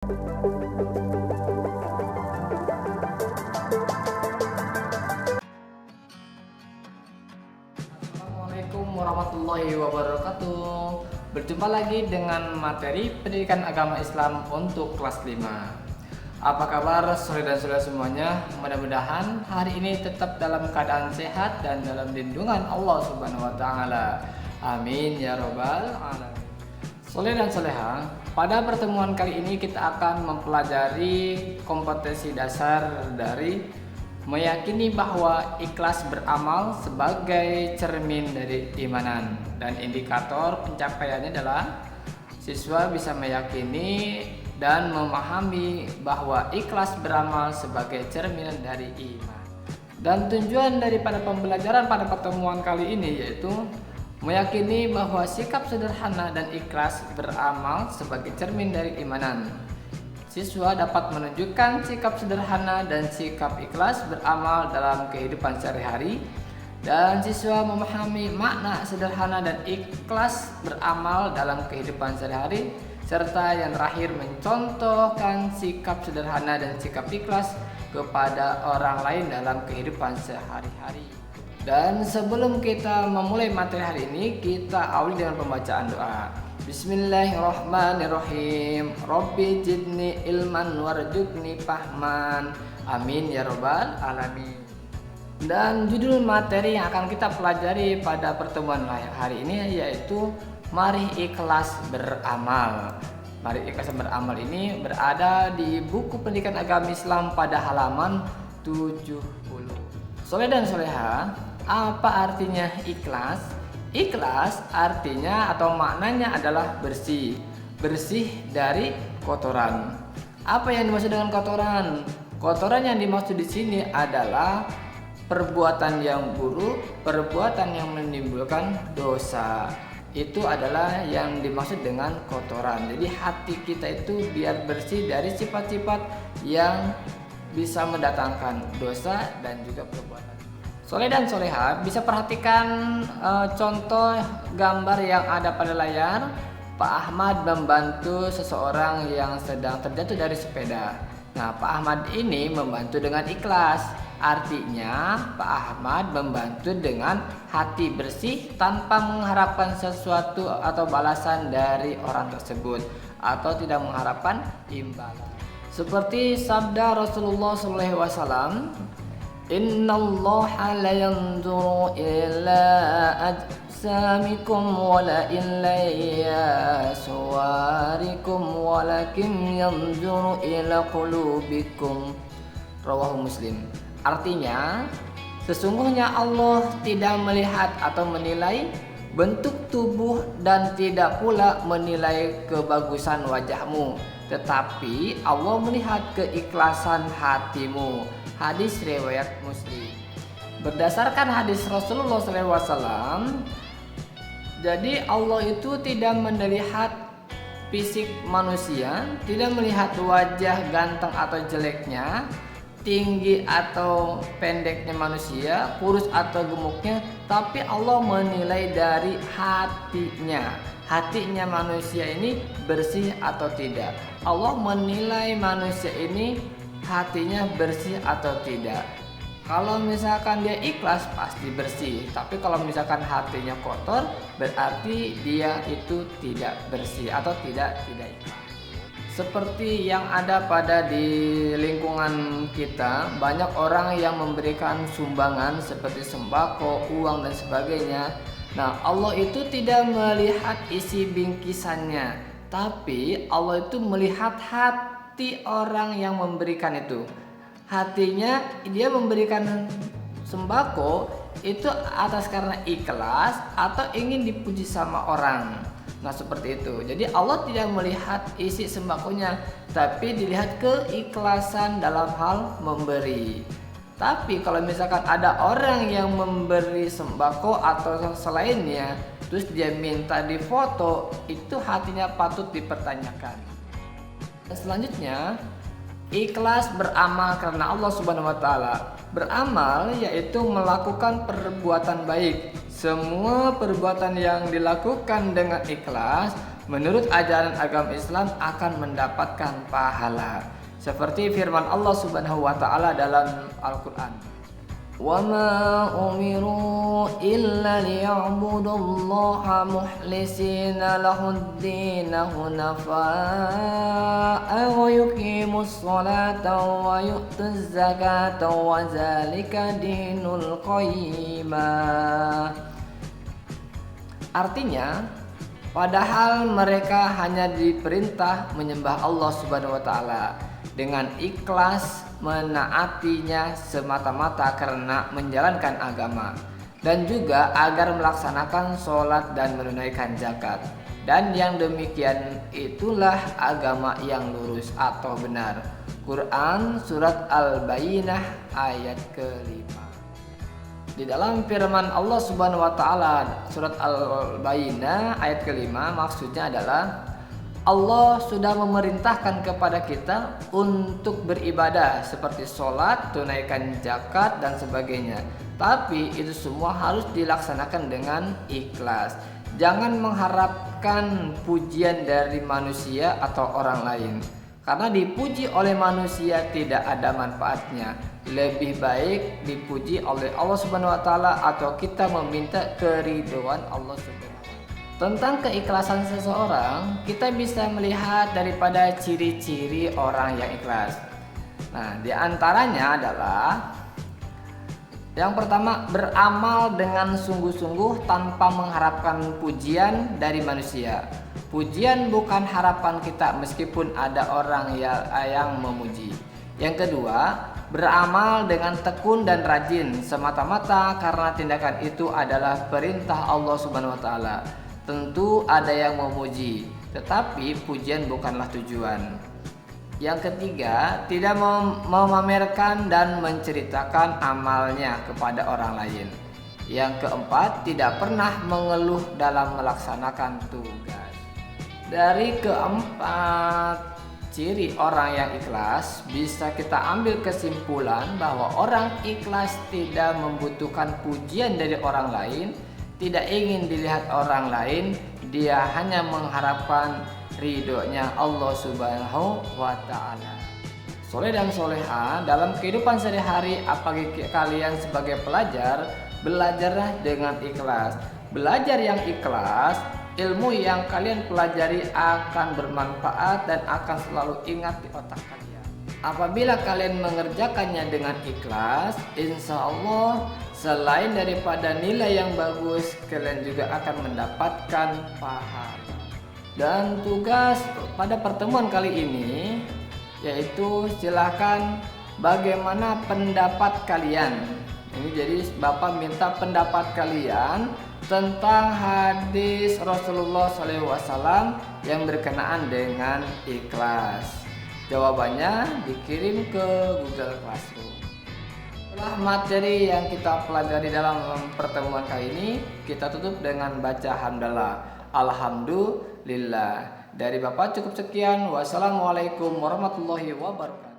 Assalamualaikum warahmatullahi wabarakatuh. Berjumpa lagi dengan materi pendidikan agama Islam untuk kelas 5. Apa kabar saudara dan saudara semuanya? Mudah-mudahan hari ini tetap dalam keadaan sehat dan dalam lindungan Allah Subhanahu wa taala. Amin ya robbal alamin. Saudara dan soleha, pada pertemuan kali ini kita akan mempelajari kompetensi dasar dari meyakini bahwa ikhlas beramal sebagai cermin dari keimanan, dan indikator pencapaiannya adalah siswa bisa meyakini dan memahami bahwa ikhlas beramal sebagai cerminan dari iman. Dan tujuan daripada pembelajaran pada pertemuan kali ini yaitu meyakini bahwa sikap sederhana dan ikhlas beramal sebagai cermin dari keimanan. Siswa dapat menunjukkan sikap sederhana dan sikap ikhlas beramal dalam kehidupan sehari-hari, dan siswa memahami makna sederhana dan ikhlas beramal dalam kehidupan sehari-hari, serta yang terakhir mencontohkan sikap sederhana dan sikap ikhlas kepada orang lain dalam kehidupan sehari-hari. Dan sebelum kita memulai materi hari ini, kita awali dengan pembacaan doa. Bismillahirrahmanirrahim. Rabbi jidni ilman warzuqni fahman. Amin ya robbal alamin. Dan judul materi yang akan kita pelajari pada pertemuan hari ini yaitu Mari Ikhlas Beramal. Mari Ikhlas Beramal ini berada di buku pendidikan agama Islam pada halaman 70. Soleh dan soleha, apa artinya ikhlas? Ikhlas artinya atau maknanya adalah bersih, bersih dari kotoran. Apa yang dimaksud dengan kotoran? Kotoran yang dimaksud di sini adalah perbuatan yang buruk, perbuatan yang menimbulkan dosa. Itu adalah yang dimaksud dengan kotoran. Jadi hati kita itu biar bersih dari sifat-sifat yang bisa mendatangkan dosa dan juga perbuatan. Soleh dan soleha, bisa perhatikan contoh gambar yang ada pada layar. Pak Ahmad membantu seseorang yang sedang terjatuh dari sepeda. Nah, Pak Ahmad ini membantu dengan ikhlas. Artinya Pak Ahmad membantu dengan hati bersih tanpa mengharapkan sesuatu atau balasan dari orang tersebut, atau tidak mengharapkan imbalan. Seperti sabda Rasulullah SAW, Innallaha la yanzuru ila ajsamikum wala illa suwarikum walakin yanzuru ila qulubikum. Rawahu Muslim. Artinya, sesungguhnya Allah tidak melihat atau menilai bentuk tubuh dan tidak pula menilai kebagusan wajahmu, tetapi Allah melihat keikhlasan hatimu. Hadis riwayat Muslim. Berdasarkan hadis Rasulullah SAW, jadi Allah itu tidak melihat fisik manusia, tidak melihat wajah ganteng atau jeleknya, tinggi atau pendeknya manusia, kurus atau gemuknya, tapi Allah menilai dari hatinya. Hatinya manusia ini bersih atau tidak. Allah menilai manusia ini hatinya bersih atau tidak. Kalau misalkan dia ikhlas pasti bersih, tapi kalau misalkan hatinya kotor berarti dia itu tidak bersih atau tidak ikhlas. Seperti yang ada pada di lingkungan kita, banyak orang yang memberikan sumbangan seperti sembako, uang dan sebagainya. Nah, Allah itu tidak melihat isi bingkisannya, tapi Allah itu melihat hati orang yang memberikan itu. Hatinya dia memberikan sembako itu atas karena ikhlas atau ingin dipuji sama orang. Nah, seperti itu. Jadi Allah tidak melihat isi sembakonya, tapi dilihat keikhlasan dalam hal memberi. Tapi kalau misalkan ada orang yang memberi sembako atau selainnya, terus dia minta difoto, itu hatinya patut dipertanyakan. Dan selanjutnya, ikhlas beramal karena Allah Subhanahu wa taala. Beramal yaitu melakukan perbuatan baik. Semua perbuatan yang dilakukan dengan ikhlas menurut ajaran agama Islam akan mendapatkan pahala. Seperti firman Allah Subhanahu wa taala dalam Al-Qur'an. Wa ma umiru illa liya'budullaha mukhlisina lahud-din hunafa'a wa yuqimus salata wa yu'tuz zakata wa zalika dinul qayyimah. Artinya, padahal mereka hanya diperintah menyembah Allah Subhanahu wa taala dengan ikhlas menaatinya semata-mata karena menjalankan agama, dan juga agar melaksanakan sholat dan menunaikan zakat. Dan yang demikian itulah agama yang lurus atau benar. Quran Surat Al-Bayyinah ayat ke-5. Di dalam firman Allah Subhanahu wa taala Surat Al-Bayyinah ayat ke-5, maksudnya adalah Allah sudah memerintahkan kepada kita untuk beribadah seperti sholat, tunaikan zakat dan sebagainya. Tapi itu semua harus dilaksanakan dengan ikhlas. Jangan mengharapkan pujian dari manusia atau orang lain, karena dipuji oleh manusia tidak ada manfaatnya. Lebih baik dipuji oleh Allah Subhanahu wa taala atau kita meminta keridhaan Allah Subhanahu wa taala. Tentang keikhlasan seseorang, kita bisa melihat daripada ciri-ciri orang yang ikhlas. Nah, di antaranya adalah yang pertama, beramal dengan sungguh-sungguh tanpa mengharapkan pujian dari manusia. Pujian bukan harapan kita meskipun ada orang yang memuji. Yang kedua, beramal dengan tekun dan rajin semata-mata karena tindakan itu adalah perintah Allah Subhanahu wa taala. Tentu ada yang memuji, tetapi pujian bukanlah tujuan. Yang ketiga, tidak memamerkan dan menceritakan amalnya kepada orang lain. Yang keempat, tidak pernah mengeluh dalam melaksanakan tugas. Dari keempat ciri orang yang ikhlas, bisa kita ambil kesimpulan bahwa orang ikhlas tidak membutuhkan pujian dari orang lain, tidak ingin dilihat orang lain, dia hanya mengharapkan ridhonya Allah Subhanahu wa taala. Soleh dan soleha dalam kehidupan sehari-hari, apalagi kalian sebagai pelajar, belajarlah dengan ikhlas. Belajar yang ikhlas, ilmu yang kalian pelajari akan bermanfaat dan akan selalu ingat di otak kalian. Apabila kalian mengerjakannya dengan ikhlas, insya Allah selain daripada nilai yang bagus, kalian juga akan mendapatkan pahala. Dan tugas pada pertemuan kali ini yaitu silahkan bagaimana pendapat kalian. Ini jadi Bapak minta pendapat kalian tentang hadis Rasulullah SAW yang berkenaan dengan ikhlas. Jawabannya dikirim ke Google Classroom. Setelah materi yang kita pelajari dalam pertemuan kali ini, kita tutup dengan baca hamdalah. Alhamdulillah. Dari Bapak cukup sekian. Wassalamualaikum warahmatullahi wabarakatuh.